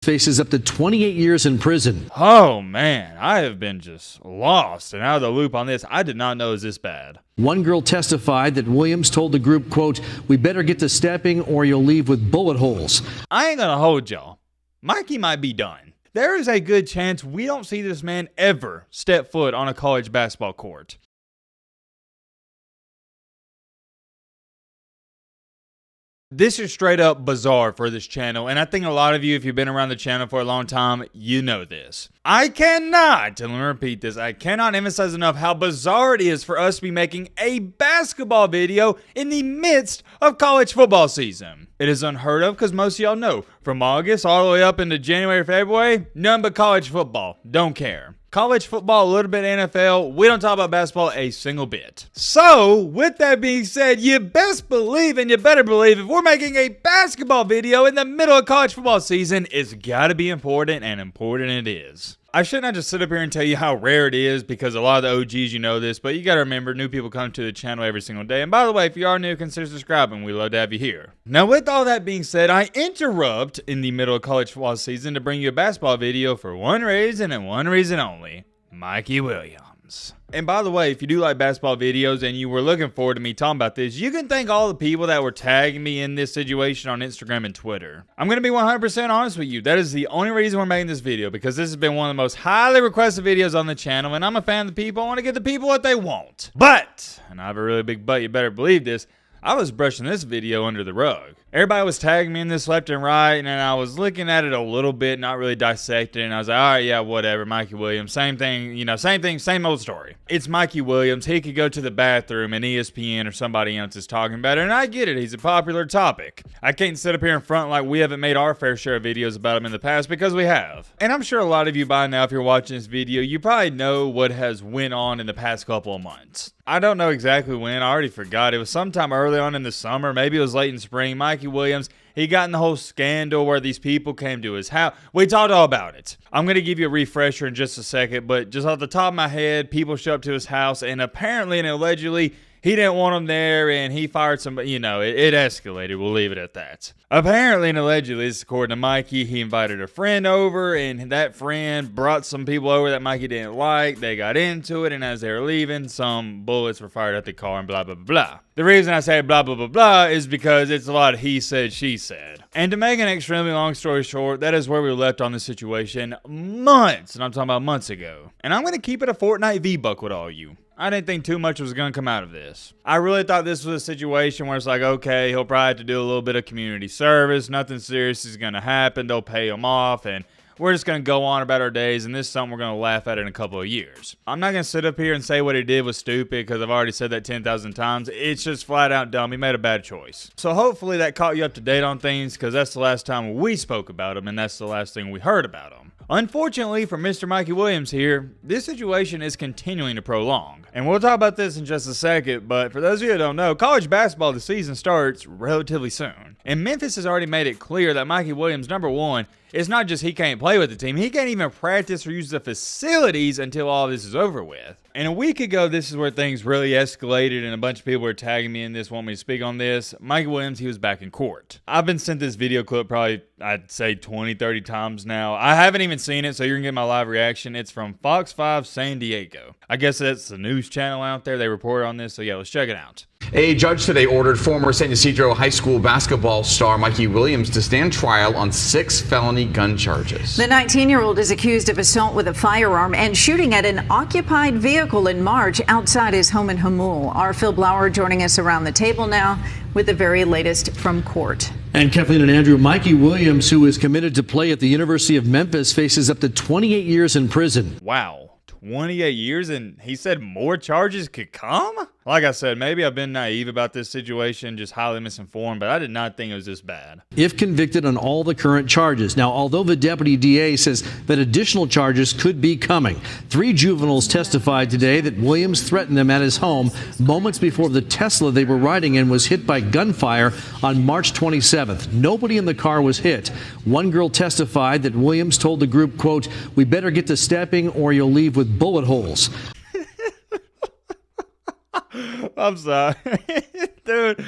faces up to 28 years in prison. Oh man, I have been just lost and out of the loop on this. I did not know it was this bad. One girl testified that Williams told the group, quote, "We better get to stepping or you'll leave with bullet holes." I ain't gonna hold y'all. Mikey might be done. There is a good chance we don't see this man ever step foot on a college basketball court. This is straight up bizarre for this channel, and I think a lot of you, if you've been around the channel for a long time, you know this. I cannot, and let me repeat this, I cannot emphasize enough how bizarre it is for us to be making a basketball video in the midst of college football season. It is unheard of because most of y'all know, from August all the way up into January, February, none but college football. Don't care. College football, a little bit NFL. We don't talk about basketball a single bit. So, with that being said, you best believe and you better believe if we're making a basketball video in the middle of college football season, it's gotta be important, and important it is. I should not just sit up here and tell you how rare it is because a lot of the OGs, you know this, but you gotta remember new people come to the channel every single day. And by the way, if you are new, consider subscribing. We'd love to have you here. Now, with all that being said, I interrupt in the middle of college football season to bring you a basketball video for one reason and one reason only: Mikey Williams. And by the way, if you do like basketball videos and you were looking forward to me talking about this, you can thank all the people that were tagging me in this situation on Instagram and Twitter. I'm going to be 100% honest with you. That is the only reason we're making this video, because this has been one of the most highly requested videos on the channel, and I'm a fan of the people. I want to give the people what they want. But, and I have a really big but, you better believe this, I was brushing this video under the rug. Everybody was tagging me in this left and right, and then I was looking at it a little bit, not really dissecting it, and I was like, all right, yeah, whatever, Mikey Williams, same thing, you know, same thing, same old story. It's Mikey Williams. He could go to the bathroom and ESPN or somebody else is talking about it, and I get it. He's a popular topic. I can't sit up here in front like we haven't made our fair share of videos about him in the past, because we have. And I'm sure a lot of you by now, if you're watching this video, you probably know what has went on in the past couple of months. I don't know exactly when. I already forgot. It was sometime early on in the summer. Maybe it was late in spring. Mikey Williams, he got in the whole scandal where these people came to his house. We talked all about it. I'm going to give you a refresher in just a second, but just off the top of my head, people showed up to his house, and apparently and allegedly, he didn't want them there, and he fired somebody. You know, it escalated. We'll leave it at that. Apparently and allegedly, this is according to Mikey, he invited a friend over, and that friend brought some people over that Mikey didn't like. They got into it, and as they were leaving, some bullets were fired at the car, and blah, blah, blah, blah. The reason I say blah, blah, blah, blah is because it's a lot of he said, she said. And to make an extremely long story short, that is where we left on this situation months, and I'm talking about months ago. And I'm going to keep it a Fortnite V-Buck with all you. I didn't think too much was going to come out of this. I really thought this was a situation where it's like, okay, he'll probably have to do a little bit of community service. Nothing serious is going to happen. They'll pay him off, and we're just going to go on about our days, and this is something we're going to laugh at in a couple of years. I'm not going to sit up here and say what he did was stupid, because I've already said that 10,000 times. It's just flat out dumb. He made a bad choice. So hopefully that caught you up to date on things, because that's the last time we spoke about him, and that's the last thing we heard about him. Unfortunately for Mr. Mikey Williams here, this situation is continuing to prolong. And we'll talk about this in just a second, but for those of you who don't know, college basketball, the season starts relatively soon. And Memphis has already made it clear that Mikey Williams, number one, it's not just he can't play with the team, he can't even practice or use the facilities until all this is over with. And a week ago, this is where things really escalated, and a bunch of people were tagging me in this, want me to speak on this. Mikey Williams, he was back in court. I've been sent this video clip probably, I'd say 20, 30 times now. I haven't even seen it, so you're gonna get my live reaction. It's from Fox 5 San Diego. I guess that's the news channel out there. They reported on this, so yeah, let's check it out. A judge today ordered former San Ysidro High School basketball star Mikey Williams to stand trial on 6 felony gun charges. The 19-year-old is accused of assault with a firearm and shooting at an occupied vehicle in March outside his home in Hamul. Our Phil Blauer joining us around the table now with the very latest from court. And Kathleen and Andrew, Mikey Williams, who is committed to play at the University of Memphis, faces up to 28 years in prison. Wow. 28 years, and he said more charges could come? Like I said, maybe I've been naive about this situation, just highly misinformed, but I did not think it was this bad. If convicted on all the current charges. Now, although the deputy DA says that additional charges could be coming, 3 juveniles testified today that Williams threatened them at his home moments before the Tesla they were riding in was hit by gunfire on March 27th. Nobody in the car was hit. One girl testified that Williams told the group, quote, "We better get to stepping or you'll leave with bullet holes." I'm sorry. Dude,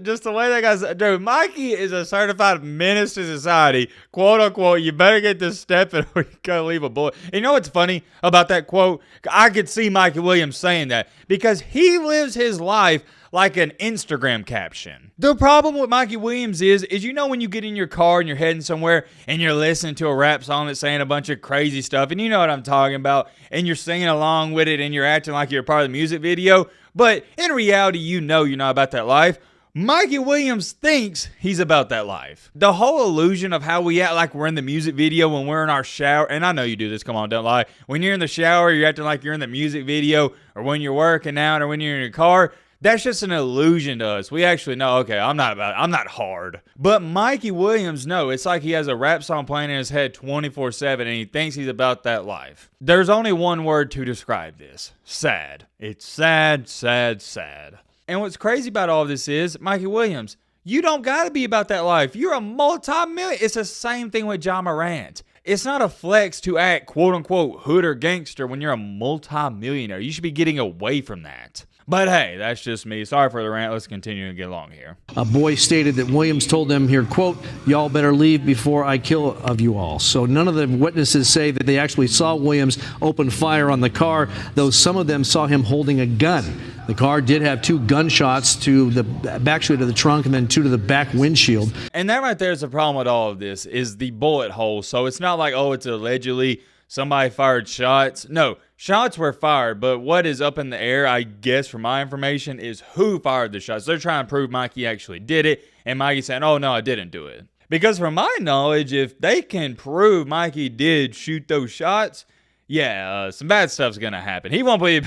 Just the way that guy's, dude, Mikey is a certified menace to society, quote unquote. You better get this step in or you gotta leave a bullet. And you know what's funny about that quote? I could see Mikey Williams saying that because he lives his life like an Instagram caption. The problem with Mikey Williams is you know when you get in your car and you're heading somewhere and you're listening to a rap song that's saying a bunch of crazy stuff, and you know what I'm talking about, and you're singing along with it and you're acting like you're part of the music video, but in reality you know you're not about that life. Mikey Williams thinks he's about that life. The whole illusion of how we act like we're in the music video when we're in our shower, and I know you do this, come on, don't lie. When you're in the shower, you're acting like you're in the music video, or when you're working out, or when you're in your car. That's just an illusion to us. We actually know, okay, I'm not hard. But Mikey Williams, no, it's like he has a rap song playing in his head 24/7 and he thinks he's about that life. There's only one word to describe this. Sad. It's sad, sad, sad. And what's crazy about all this is, Mikey Williams, you don't got to be about that life. You're a multi-million. It's the same thing with John Morant. It's not a flex to act quote-unquote hood or gangster when you're a multi-millionaire. You should be getting away from that. But hey, that's just me. Sorry for the rant. Let's continue and get along here. A boy stated that Williams told them here, quote, "Y'all better leave before I kill of you all." So none of the witnesses say that they actually saw Williams open fire on the car, though some of them saw him holding a gun. The car did have 2 gunshots to the backstreet of the trunk and then 2 to the back windshield. And that right there is the problem with all of this, is the bullet hole. So it's not like, oh, it's allegedly somebody fired shots. No, shots were fired, but what is up in the air, I guess, from my information, is who fired the shots. They're trying to prove Mikey actually did it, and Mikey saying, oh, no, I didn't do it. Because from my knowledge, if they can prove Mikey did shoot those shots, yeah, some bad stuff's going to happen. He won't play.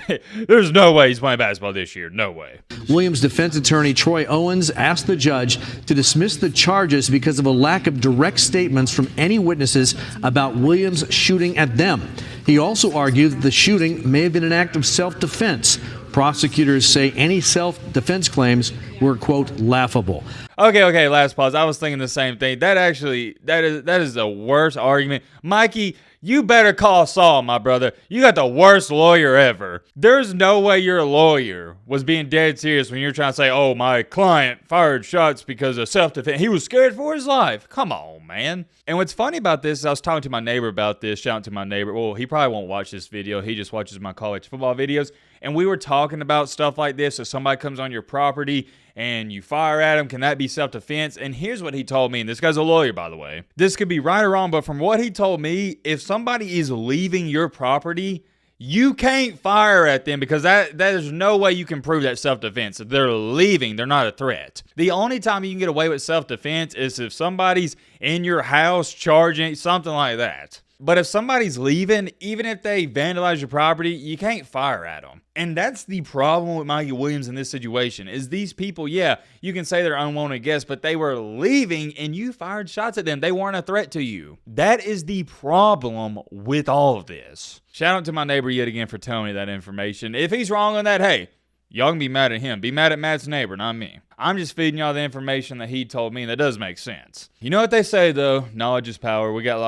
There's no way he's playing basketball this year. No way. Williams' defense attorney Troy Owens asked the judge to dismiss the charges because of a lack of direct statements from any witnesses about Williams shooting at them. He also argued that the shooting may have been an act of self-defense. Prosecutors say any self-defense claims were, quote, laughable. Okay, last pause. I was thinking the same thing. That is the worst argument. Mikey, you better call Saul, my brother. You got the worst lawyer ever. There's no way your lawyer was being dead serious when you're trying to say, oh, my client fired shots because of self-defense. He was scared for his life. Come on, man. And what's funny about this is I was talking to my neighbor about this. Shout out to my neighbor. Well, he probably won't watch this video. He just watches my college football videos. And we were talking about stuff like this. If somebody comes on your property and you fire at him, can that be self-defense? And here's what he told me. And this guy's a lawyer, by the way. This could be right or wrong, but from what he told me, if somebody is leaving your property, you can't fire at them because there's no way you can prove that self-defense. If they're leaving, they're not a threat. The only time you can get away with self-defense is if somebody's in your house charging, something like that. But if somebody's leaving, even if they vandalize your property, you can't fire at them. And that's the problem with Mikey Williams in this situation, is these people, yeah, you can say they're unwanted guests, but they were leaving and you fired shots at them. They weren't a threat to you. That is the problem with all of this. Shout out to my neighbor yet again for telling me that information. If he's wrong on that, hey, y'all can be mad at him. Be mad at Matt's neighbor, not me. I'm just feeding y'all the information that he told me, and that does make sense. You know what they say, though? Knowledge is power. We got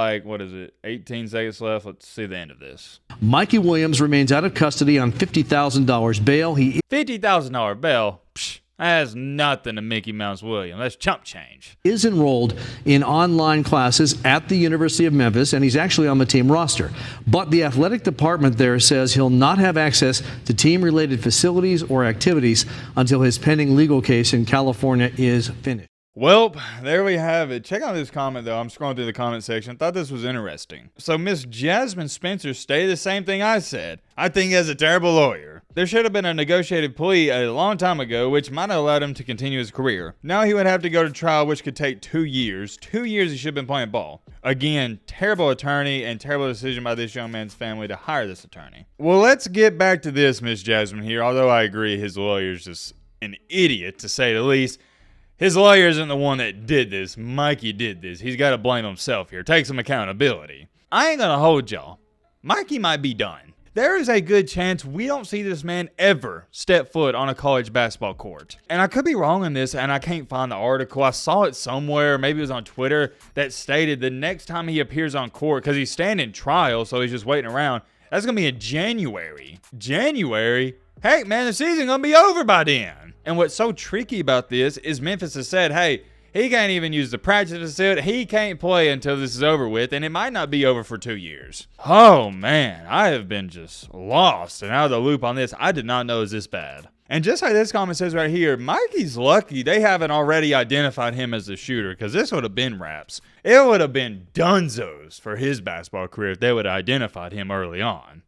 18 seconds left. Let's see the end of this. Mikey Williams remains out of custody on $50,000 bail. $50,000 bail? Psh, that's nothing to Mickey Mouse Williams. That's chump change. Is enrolled in online classes at the University of Memphis, and he's actually on the team roster. But the athletic department there says he'll not have access to team-related facilities or activities until his pending legal case in California is finished. Well, there we have it. Check out this comment, though. I'm scrolling through the comment section. I thought this was interesting. So Miss Jasmine Spencer stated the same thing I said. I think he has a terrible lawyer. There should have been a negotiated plea a long time ago, which might have allowed him to continue his career. Now he would have to go to trial, which could take 2 years. 2 years he should have been playing ball. Again, terrible attorney and terrible decision by this young man's family to hire this attorney. Well, let's get back to this, Miss Jasmine here. Although I agree his lawyer's just an idiot, to say the least. His lawyer isn't the one that did this. Mikey did this. He's got to blame himself here. Take some accountability. I ain't going to hold y'all. Mikey might be done. There is a good chance we don't see this man ever step foot on a college basketball court. And I could be wrong on this, and I can't find the article. I saw it somewhere, maybe it was on Twitter, that stated the next time he appears on court, because he's standing trial, so he's just waiting around, that's going to be in January. January? Heck, man, the season's going to be over by then. And what's so tricky about this is Memphis has said, hey, he can't even use the practice facility. He can't play until this is over with, and it might not be over for 2 years. Oh, man, I have been just lost and out of the loop on this. I did not know it was this bad. And just like this comment says right here, Mikey's lucky they haven't already identified him as the shooter, because this would have been raps. It would have been dunzos for his basketball career if they would have identified him early on.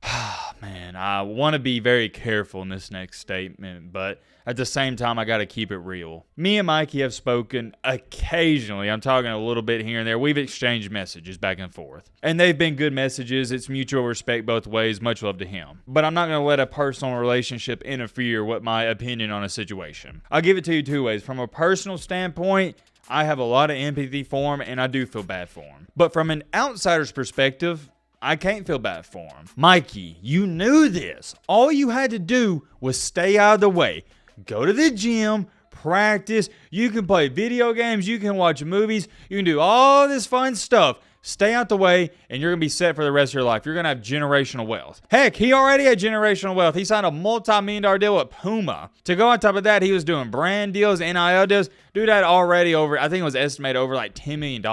Man, I want to be very careful in this next statement, but at the same time, I got to keep it real. Me and Mikey have spoken occasionally. I'm talking a little bit here and there. We've exchanged messages back and forth. And they've been good messages. It's mutual respect both ways. Much love to him. But I'm not going to let a personal relationship interfere with my opinion on a situation. I'll give it to you 2 ways. From a personal standpoint, I have a lot of empathy for him, and I do feel bad for him. But from an outsider's perspective, I can't feel bad for him. Mikey, you knew this. All you had to do was stay out of the way. Go to the gym, practice. You can play video games. You can watch movies. You can do all this fun stuff. Stay out the way, and you're going to be set for the rest of your life. You're going to have generational wealth. Heck, he already had generational wealth. He signed a multi-million-dollar deal with Puma. To go on top of that, he was doing brand deals, NIL deals. Dude had already over, I think it was estimated over like $10 million.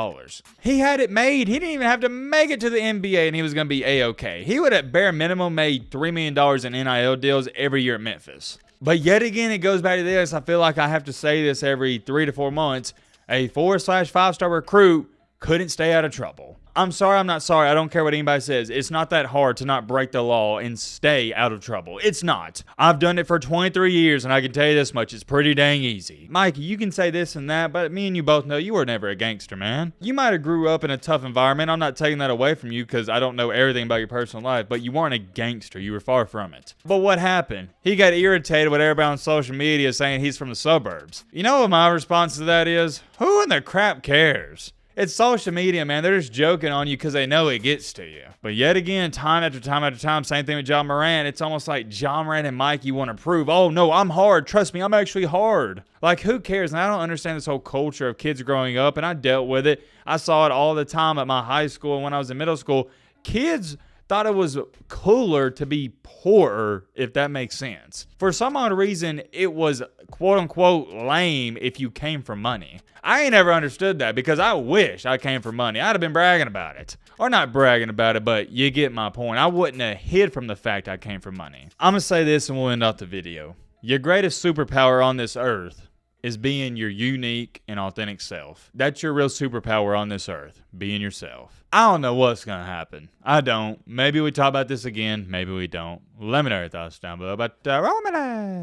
He had it made. He didn't even have to make it to the NBA, and he was going to be A-okay. He would at bare minimum made $3 million in NIL deals every year at Memphis. But yet again, it goes back to this. I feel like I have to say this every 3 to 4 months. A 4/5-star recruit couldn't stay out of trouble. I'm sorry, I'm not sorry. I don't care what anybody says. It's not that hard to not break the law and stay out of trouble. It's not. I've done it for 23 years, and I can tell you this much. It's pretty dang easy. Mikey, you can say this and that, but me and you both know you were never a gangster, man. You might have grew up in a tough environment. I'm not taking that away from you because I don't know everything about your personal life, but you weren't a gangster. You were far from it. But what happened? He got irritated with everybody on social media saying he's from the suburbs. You know what my response to that is? Who in the crap cares? It's social media, man. They're just joking on you because they know it gets to you. But yet again, time after time after time, same thing with John Moran. It's almost like John Moran and Mikey want to prove, oh, no, I'm hard. Trust me, I'm actually hard. Like, who cares? And I don't understand this whole culture of kids growing up, and I dealt with it. I saw it all the time at my high school and when I was in middle school. Kids thought it was cooler to be poorer, if that makes sense. For some odd reason, it was quote-unquote lame if you came from money. I ain't ever understood that because I wish I came from money. I'd have been bragging about it. Or not bragging about it, but you get my point. I wouldn't have hid from the fact I came from money. I'm going to say this and we'll end off the video. Your greatest superpower on this earth is being your unique and authentic self. That's your real superpower on this earth, being yourself. I don't know what's going to happen. I don't. Maybe we talk about this again. Maybe we don't. Let me know your thoughts down below. But,